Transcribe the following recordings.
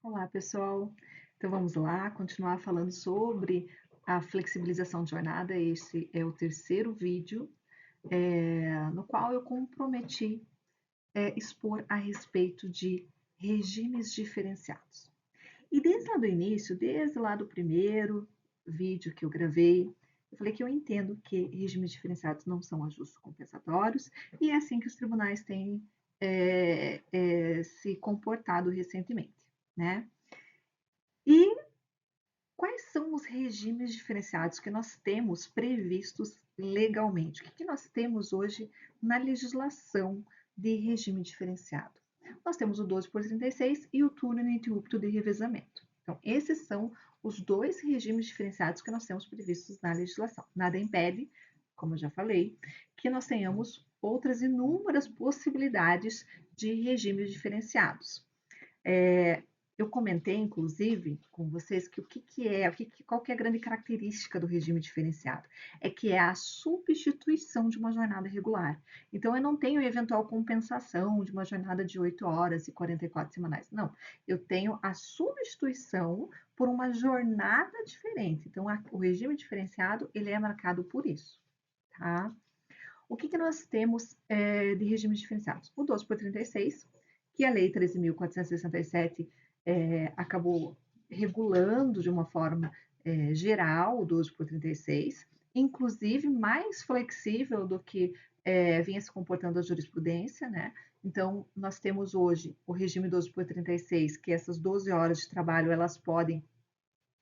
Olá, pessoal. Então vamos lá, continuar falando sobre a flexibilização de jornada. Esse é o terceiro vídeo, no qual eu comprometi expor a respeito de regimes diferenciados. E desde lá do início, desde lá do primeiro vídeo que eu gravei, eu falei que eu entendo que regimes diferenciados não são ajustes compensatórios e é assim que os tribunais têm se comportado recentemente, né? E quais são os regimes diferenciados que nós temos previstos legalmente? O que nós temos hoje na legislação de regime diferenciado? Nós temos o 12 por 36 e o turno ininterrupto de revezamento. Então, esses são os dois regimes diferenciados que nós temos previstos na legislação. Nada impede, como eu já falei, que nós tenhamos outras inúmeras possibilidades de regimes diferenciados. Eu comentei, inclusive, com vocês que qual que é a grande característica do regime diferenciado? É que é a substituição de uma jornada regular. Então, eu não tenho eventual compensação de uma jornada de 8 horas e 44 semanais. Não, eu tenho a substituição por uma jornada diferente. Então, o regime diferenciado, ele é marcado por isso, tá? O que nós temos de regimes diferenciados? O 12 por 36, que a Lei 13.467 acabou regulando de uma forma geral o 12 por 36, inclusive mais flexível do que vinha se comportando a jurisprudência, né? Então, nós temos hoje o regime 12 por 36, que essas 12 horas de trabalho elas podem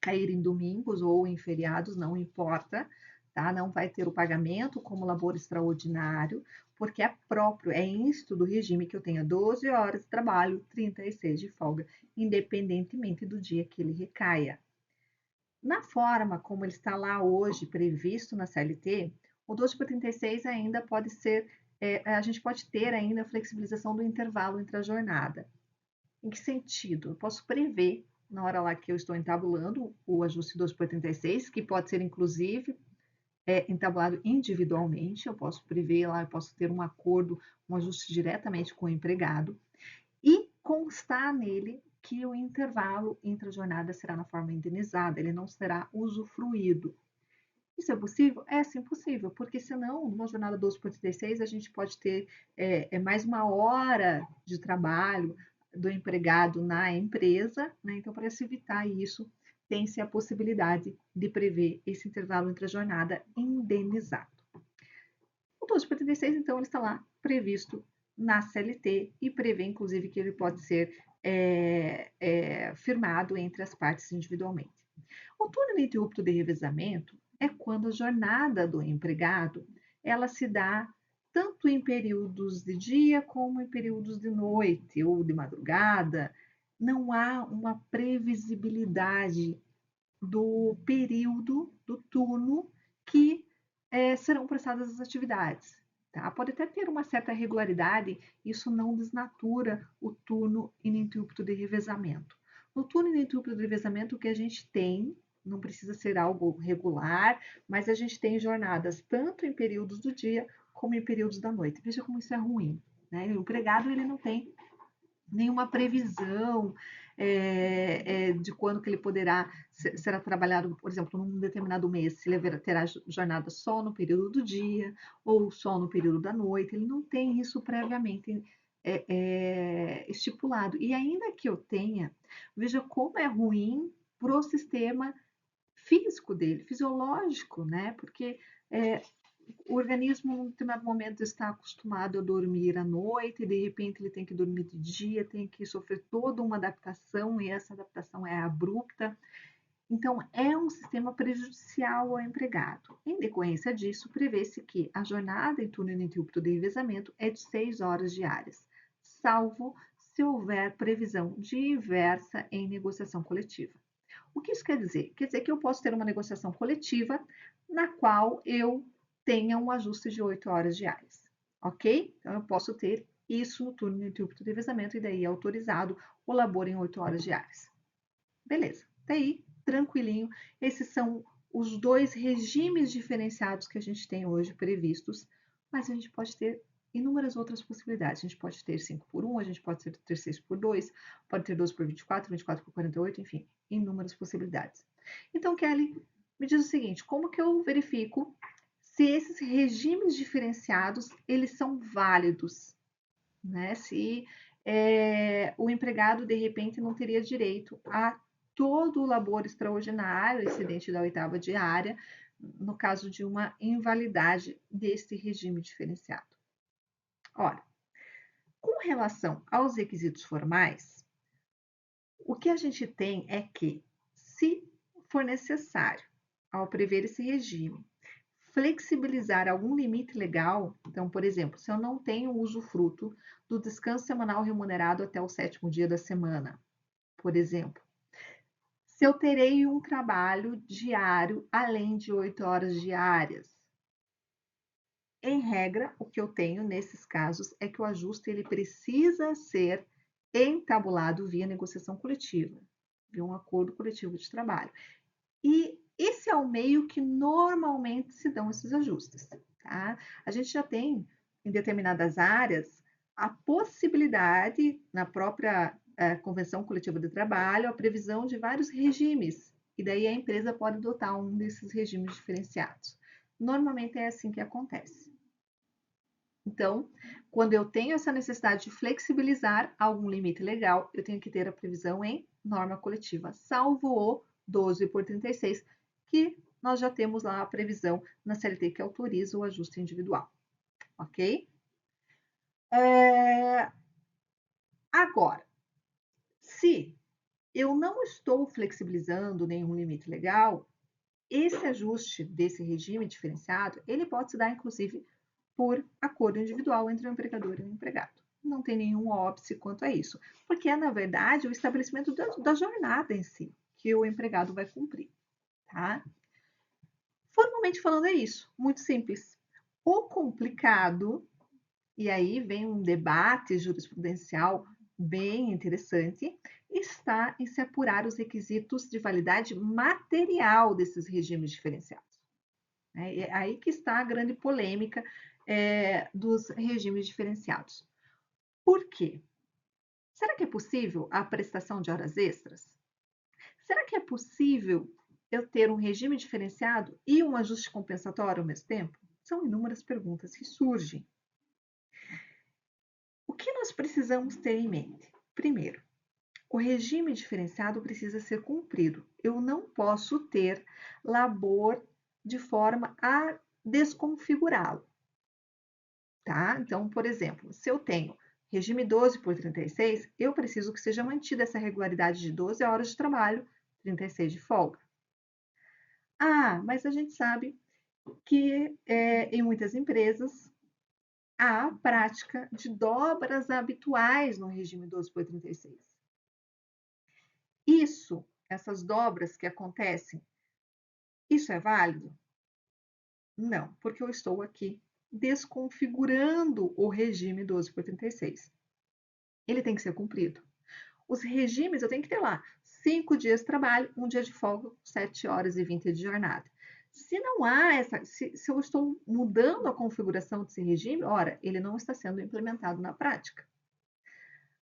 cair em domingos ou em feriados, não importa, tá? Não vai ter o pagamento como labor extraordinário, porque é próprio, é íncito do regime que eu tenha 12 horas de trabalho, 36 de folga, independentemente do dia que ele recaia. Na forma como ele está lá hoje, previsto na CLT, o 12 por 36 ainda pode ser, a gente pode ter ainda a flexibilização do intervalo entre a jornada. Em que sentido? Eu posso prever, na hora lá que eu estou entabulando o ajuste 12 por 36, que pode ser inclusive entabulado individualmente, eu posso prever lá, eu posso ter um acordo, um ajuste diretamente com o empregado, e constar nele que o intervalo entre a jornada será na forma indenizada, ele não será usufruído. Isso é possível? É sim possível, porque senão, numa jornada 12 por 36, a gente pode ter mais uma hora de trabalho do empregado na empresa, né? Então, para se evitar isso, tem-se a possibilidade de prever esse intervalo entre a jornada indenizado. O 12 por 36, então, ele está lá previsto na CLT e prevê, inclusive, que ele pode ser firmado entre as partes individualmente. O turno ininterrupto de revezamento é quando a jornada do empregado ela se dá tanto em períodos de dia como em períodos de noite ou de madrugada. Não há uma previsibilidade do período, do turno que serão prestadas as atividades. Tá? Pode até ter uma certa regularidade, isso não desnatura o turno ininterrupto de revezamento. No turno ininterrupto de revezamento, o que a gente tem, não precisa ser algo regular, mas a gente tem jornadas tanto em períodos do dia como em períodos da noite. Veja como isso é ruim. Né? O empregado ele não tem nenhuma previsão de quando que ele poderá será trabalhado, por exemplo, num determinado mês, se ele terá jornada só no período do dia ou só no período da noite, ele não tem isso previamente estipulado. E ainda que eu tenha, veja como é ruim para o sistema físico dele, fisiológico, né? Porque o organismo, num determinado momento, está acostumado a dormir à noite, e de repente ele tem que dormir de dia, tem que sofrer toda uma adaptação, e essa adaptação é abrupta. Então, é um sistema prejudicial ao empregado. Em decorrência disso, prevê-se que a jornada em turno ininterrupto de revezamento é de 6 horas diárias, salvo se houver previsão diversa em negociação coletiva. O que isso quer dizer? Quer dizer que eu posso ter uma negociação coletiva na qual eu tenha um ajuste de 8 horas diárias, ok? Então, eu posso ter isso no turno ininterrupto de revezamento e daí é autorizado o labor em 8 horas diárias. Beleza, daí, tranquilinho. Esses são os dois regimes diferenciados que a gente tem hoje previstos, mas a gente pode ter inúmeras outras possibilidades. A gente pode ter 5 por 1, a gente pode ter 6 por 2, pode ter 12 por 24, 24 por 48, enfim, inúmeras possibilidades. Então, Kelly, me diz o seguinte, como que eu verifico se esses regimes diferenciados, eles são válidos, né? Se o empregado, de repente, não teria direito a todo o labor extraordinário, excedente da oitava diária, no caso de uma invalidade desse regime diferenciado. Ora, com relação aos requisitos formais, o que a gente tem é que, se for necessário, ao prever esse regime, flexibilizar algum limite legal, então, por exemplo, se eu não tenho usufruto do descanso semanal remunerado até o 7º dia da semana, por exemplo, se eu terei um trabalho diário além de 8 horas diárias, em regra, o que eu tenho nesses casos é que o ajuste ele precisa ser entabulado via negociação coletiva, via um acordo coletivo de trabalho. E esse é o meio que normalmente se dão esses ajustes, tá? A gente já tem, em determinadas áreas, a possibilidade, na própria Convenção Coletiva de Trabalho, a previsão de vários regimes, e daí a empresa pode adotar um desses regimes diferenciados. Normalmente é assim que acontece. Então, quando eu tenho essa necessidade de flexibilizar algum limite legal, eu tenho que ter a previsão em norma coletiva, salvo o 12 por 36, que nós já temos lá a previsão na CLT que autoriza o ajuste individual, ok? Agora, se eu não estou flexibilizando nenhum limite legal, esse ajuste desse regime diferenciado, ele pode se dar, inclusive, por acordo individual entre o empregador e o empregado. Não tem nenhum óbice quanto a isso, porque é, na verdade, o estabelecimento da jornada em si, que o empregado vai cumprir, tá? Formalmente falando, é isso, muito simples. O complicado, e aí vem um debate jurisprudencial bem interessante, está em se apurar os requisitos de validade material desses regimes diferenciados. É aí que está a grande polêmica dos regimes diferenciados. Por quê? Será que é possível a prestação de horas extras? Será que é possível eu ter um regime diferenciado e um ajuste compensatório ao mesmo tempo? São inúmeras perguntas que surgem. O que nós precisamos ter em mente? Primeiro, o regime diferenciado precisa ser cumprido. Eu não posso ter labor de forma a desconfigurá-lo, tá? Então, por exemplo, se eu tenho regime 12 por 36, eu preciso que seja mantida essa regularidade de 12 horas de trabalho, 36 de folga. Ah, mas a gente sabe que em muitas empresas há a prática de dobras habituais no regime 12 por 36. Essas dobras que acontecem, isso é válido? Não, porque eu estou aqui desconfigurando o regime 12 por 36. Ele tem que ser cumprido. Os regimes, eu tenho que ter lá 5 dias de trabalho, 1 dia de folga, 7 horas e 20 de jornada. Se não há se eu estou mudando a configuração desse regime, ora, ele não está sendo implementado na prática.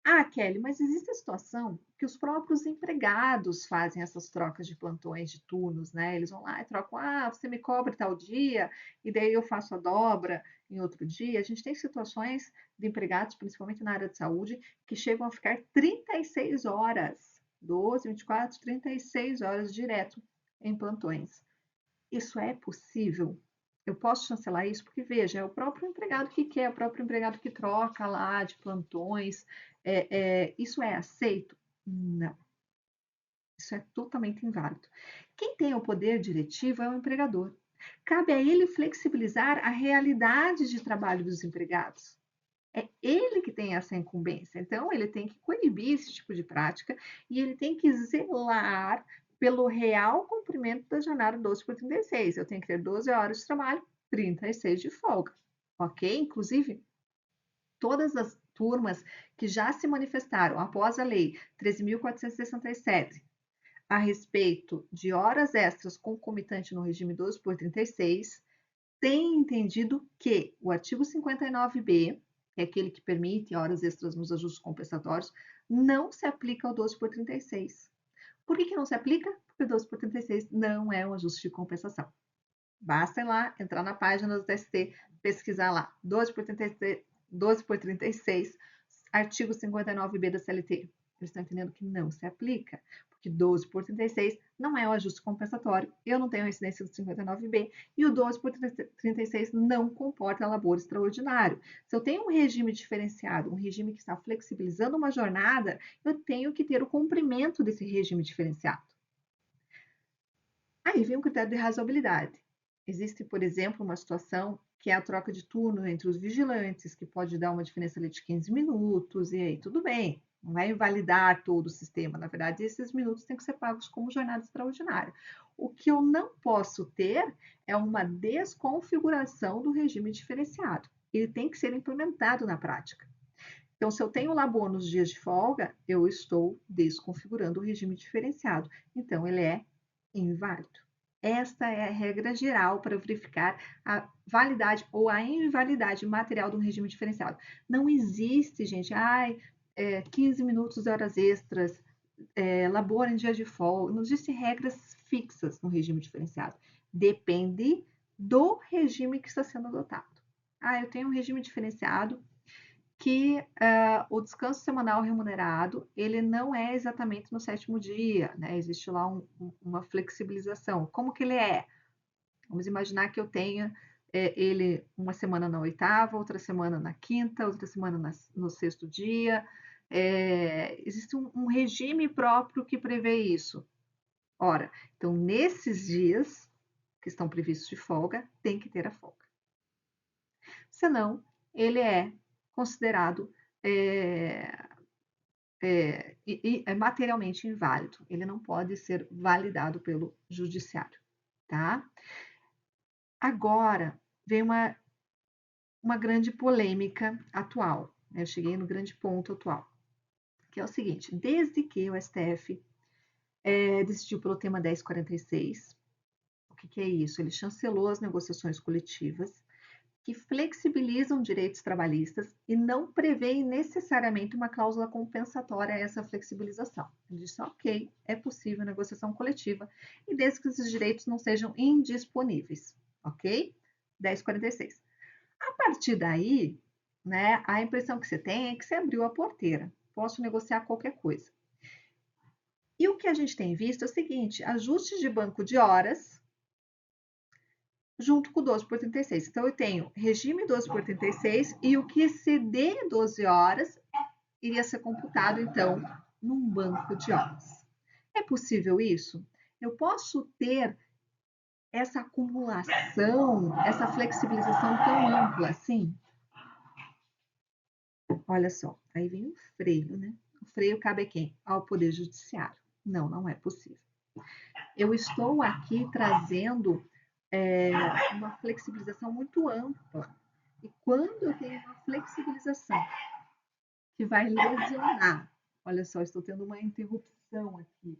Ah, Kelly, mas existe a situação que os próprios empregados fazem essas trocas de plantões, de turnos, né? Eles vão lá e trocam, você me cobra tal dia, e daí eu faço a dobra em outro dia. A gente tem situações de empregados, principalmente na área de saúde, que chegam a ficar 36 horas, 12, 24, 36 horas direto em plantões. Isso é possível? Eu posso chancelar isso? Porque, veja, é o próprio empregado que quer, é o próprio empregado que troca lá de plantões. Isso é aceito? Não. Isso é totalmente inválido. Quem tem o poder diretivo é o empregador. Cabe a ele flexibilizar a realidade de trabalho dos empregados. É ele que tem essa incumbência. Então, ele tem que coibir esse tipo de prática e ele tem que zelar pelo real cumprimento da jornada 12 por 36. Eu tenho que ter 12 horas de trabalho, 36 de folga, ok? Inclusive, todas as turmas que já se manifestaram após a lei 13.467 a respeito de horas extras concomitante no regime 12 por 36, têm entendido que o artigo 59b que é aquele que permite horas extras nos ajustes compensatórios, não se aplica ao 12 por 36. Por que não se aplica? Porque o 12 por 36 não é um ajuste de compensação. Basta ir lá, entrar na página do TST, pesquisar lá, 12 por 36, 12 por 36, artigo 59B da CLT. Eles estão entendendo que não se aplica, porque 12 por 36 não é o ajuste compensatório, eu não tenho a incidência do 59B, e o 12 por 36 não comporta labor extraordinário. Se eu tenho um regime diferenciado, um regime que está flexibilizando uma jornada, eu tenho que ter o cumprimento desse regime diferenciado. Aí vem o critério de razoabilidade. Existe, por exemplo, uma situação que é a troca de turno entre os vigilantes, que pode dar uma diferença ali de 15 minutos, e aí tudo bem, não vai invalidar todo o sistema. Na verdade, esses minutos têm que ser pagos como jornada extraordinária. O que eu não posso ter é uma desconfiguração do regime diferenciado. Ele tem que ser implementado na prática. Então, se eu tenho lá bônus dias de folga, eu estou desconfigurando o regime diferenciado. Então, ele é inválido. Esta é a regra geral para verificar a validade ou a invalidade material do regime diferenciado. Não existe, gente, 15 minutos de horas extras, labor em dia de folga, não existem regras fixas no regime diferenciado. Depende do regime que está sendo adotado. Eu tenho um regime diferenciado que o descanso semanal remunerado, ele não é exatamente no 7º dia, né? Existe lá uma flexibilização. Como que ele é? Vamos imaginar que eu tenha ele uma semana na 8ª, outra semana na 5ª, outra semana no 6º dia. Existe um regime próprio que prevê isso. Ora, então nesses dias que estão previstos de folga, tem que ter a folga. Senão, ele é considerado materialmente inválido. Ele não pode ser validado pelo judiciário, tá? Agora, vem uma grande polêmica atual. Eu cheguei no grande ponto atual, que é o seguinte: desde que o STF decidiu pelo tema 1046, o que é isso? Ele chancelou as negociações coletivas, que flexibilizam direitos trabalhistas e não prevêem necessariamente uma cláusula compensatória a essa flexibilização. Ele disse, ok, é possível negociação coletiva, e desde que esses direitos não sejam indisponíveis, ok? 1046. A partir daí, né, a impressão que você tem é que você abriu a porteira, posso negociar qualquer coisa. E o que a gente tem visto é o seguinte, ajustes de banco de horas, junto com o 12 por 36. Então, eu tenho regime 12 por 36 e o que exceder 12 horas iria ser computado, então, num banco de horas. É possível isso? Eu posso ter essa acumulação, essa flexibilização tão ampla assim? Olha só, aí vem o freio, né? O freio cabe a quem? Ao Poder Judiciário. Não, não é possível. Eu estou aqui trazendo uma flexibilização muito ampla. E quando eu tenho uma flexibilização que vai lesionar, olha só, estou tendo uma interrupção aqui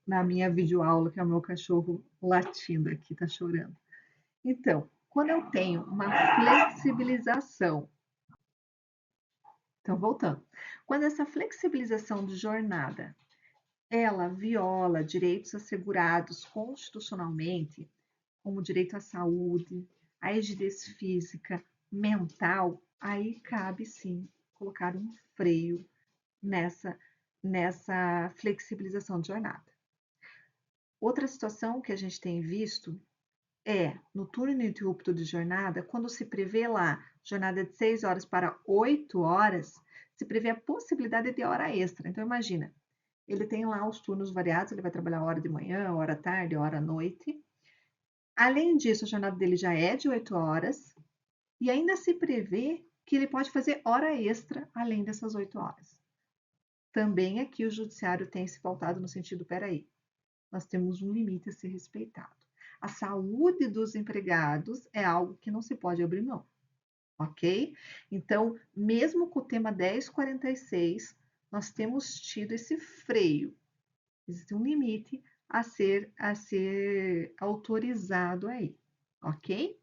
na minha videoaula, que é o meu cachorro latindo aqui, tá chorando. Então, quando eu tenho uma flexibilização, então voltando, quando essa flexibilização de jornada ela viola direitos assegurados constitucionalmente, como o direito à saúde, à rigidez física, mental, aí cabe sim colocar um freio nessa flexibilização de jornada. Outra situação que a gente tem visto é no turno ininterrupto de jornada, quando se prevê lá jornada de 6 horas para 8 horas, se prevê a possibilidade de hora extra. Então, imagina, ele tem lá os turnos variados, ele vai trabalhar hora de manhã, hora à tarde, hora à noite. Além disso, a jornada dele já é de 8 horas e ainda se prevê que ele pode fazer hora extra além dessas 8 horas. Também aqui o judiciário tem se pautado no sentido, peraí, nós temos um limite a ser respeitado. A saúde dos empregados é algo que não se pode abrir mão, ok? Então, mesmo com o tema 1046, nós temos tido esse freio. Existe um limite a ser autorizado aí, ok?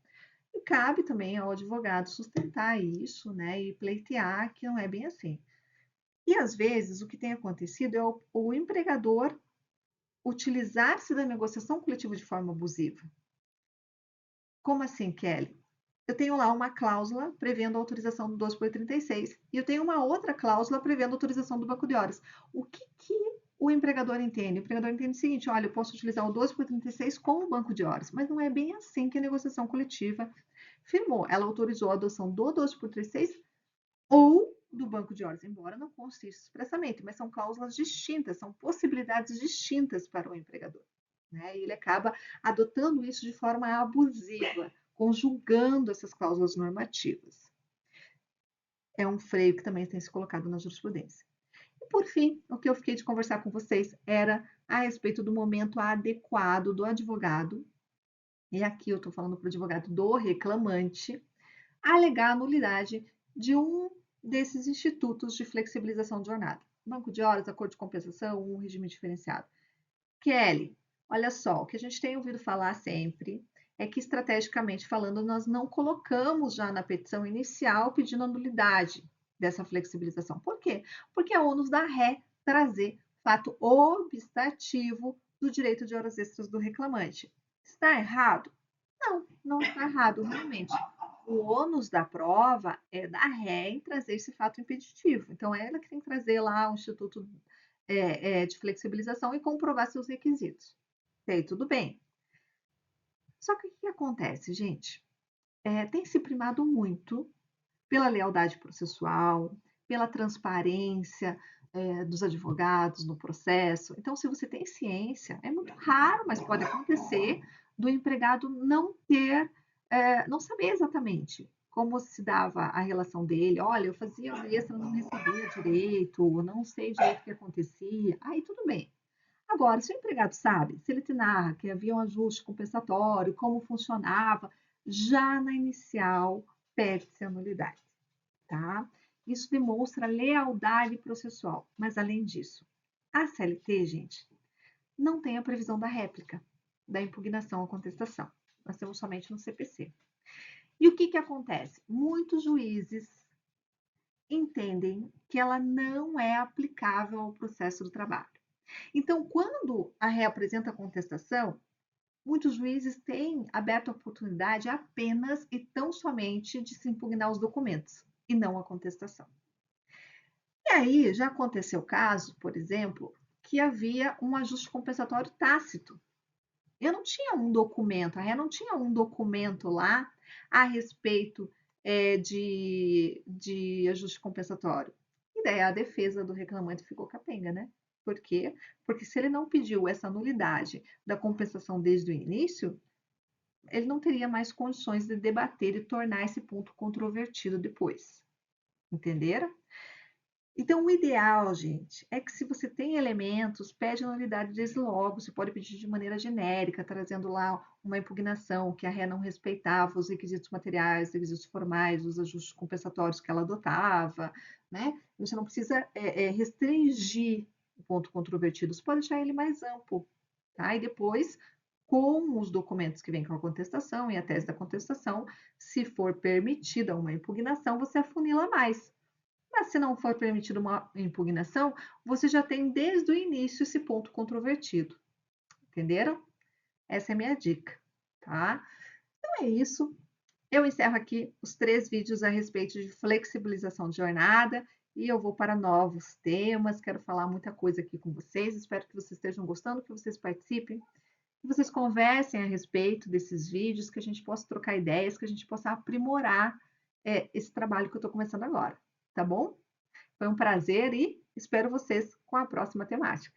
E cabe também ao advogado sustentar isso, né, e pleitear que não é bem assim. E às vezes o que tem acontecido é o empregador utilizar-se da negociação coletiva de forma abusiva. Como assim, Kelly? Eu tenho lá uma cláusula prevendo a autorização do 12 por 36 e eu tenho uma outra cláusula prevendo a autorização do banco de horas. O que o empregador entende? O empregador entende o seguinte: olha, eu posso utilizar o 12 por 36 como banco de horas, mas não é bem assim que a negociação coletiva firmou. Ela autorizou a adoção do 12 por 36 ou do banco de horas, embora não conste isso expressamente, mas são cláusulas distintas, são possibilidades distintas para o empregador. Né? E ele acaba adotando isso de forma abusiva, conjugando essas cláusulas normativas. É um freio que também tem se colocado na jurisprudência. E por fim, o que eu fiquei de conversar com vocês era a respeito do momento adequado do advogado, e aqui eu estou falando para o advogado do reclamante, alegar a nulidade de um desses institutos de flexibilização de jornada. Banco de horas, acordo de compensação, um regime diferenciado. Kelly, olha só, o que a gente tem ouvido falar sempre é que, estrategicamente falando, nós não colocamos já na petição inicial pedindo a nulidade dessa flexibilização. Por quê? Porque é ônus da ré trazer fato obstativo do direito de horas extras do reclamante. Está errado? Não, não está errado, realmente. O ônus da prova é da ré em trazer esse fato impeditivo. Então, é ela que tem que trazer lá o Instituto de Flexibilização e comprovar seus requisitos. E aí, tudo bem. Só que o que acontece, gente? Tem se primado muito pela lealdade processual, pela transparência dos advogados no processo. Então, se você tem ciência, é muito raro, mas pode acontecer, do empregado não ter, não saber exatamente como se dava a relação dele. Olha, eu fazia hora extra, não recebia direito, não sei direito o que acontecia. Aí tudo bem. Agora, se o empregado sabe, se ele te narra que havia um ajuste compensatório, como funcionava, já na inicial perde-se a nulidade, tá? Isso demonstra lealdade processual. Mas, além disso, a CLT, gente, não tem a previsão da réplica, da impugnação à contestação. Nós temos somente no CPC. E o que acontece? Muitos juízes entendem que ela não é aplicável ao processo do trabalho. Então, quando a ré apresenta a contestação, muitos juízes têm aberto a oportunidade apenas e tão somente de se impugnar os documentos e não a contestação. E aí já aconteceu o caso, por exemplo, que havia um ajuste compensatório tácito. Eu não tinha um documento, a ré não tinha um documento lá a respeito de ajuste compensatório. E daí a defesa do reclamante ficou capenga, né? Por quê? Porque se ele não pediu essa nulidade da compensação desde o início, ele não teria mais condições de debater e tornar esse ponto controvertido depois. Entenderam? Então, o ideal, gente, é que se você tem elementos, pede a nulidade desde logo. Você pode pedir de maneira genérica, trazendo lá uma impugnação que a ré não respeitava os requisitos materiais, os requisitos formais, os ajustes compensatórios que ela adotava, né? Você não precisa restringir o ponto controvertido, você pode deixar ele mais amplo, tá? E depois, com os documentos que vêm com a contestação e a tese da contestação, se for permitida uma impugnação, você afunila mais. Mas se não for permitida uma impugnação, você já tem desde o início esse ponto controvertido. Entenderam? Essa é a minha dica, tá? Então é isso. Eu encerro aqui os 3 vídeos a respeito de flexibilização de jornada e eu vou para novos temas. Quero falar muita coisa aqui com vocês. Espero que vocês estejam gostando, que vocês participem, que vocês conversem a respeito desses vídeos, que a gente possa trocar ideias, que a gente possa aprimorar esse trabalho que eu estou começando agora, tá bom? Foi um prazer e espero vocês com a próxima temática.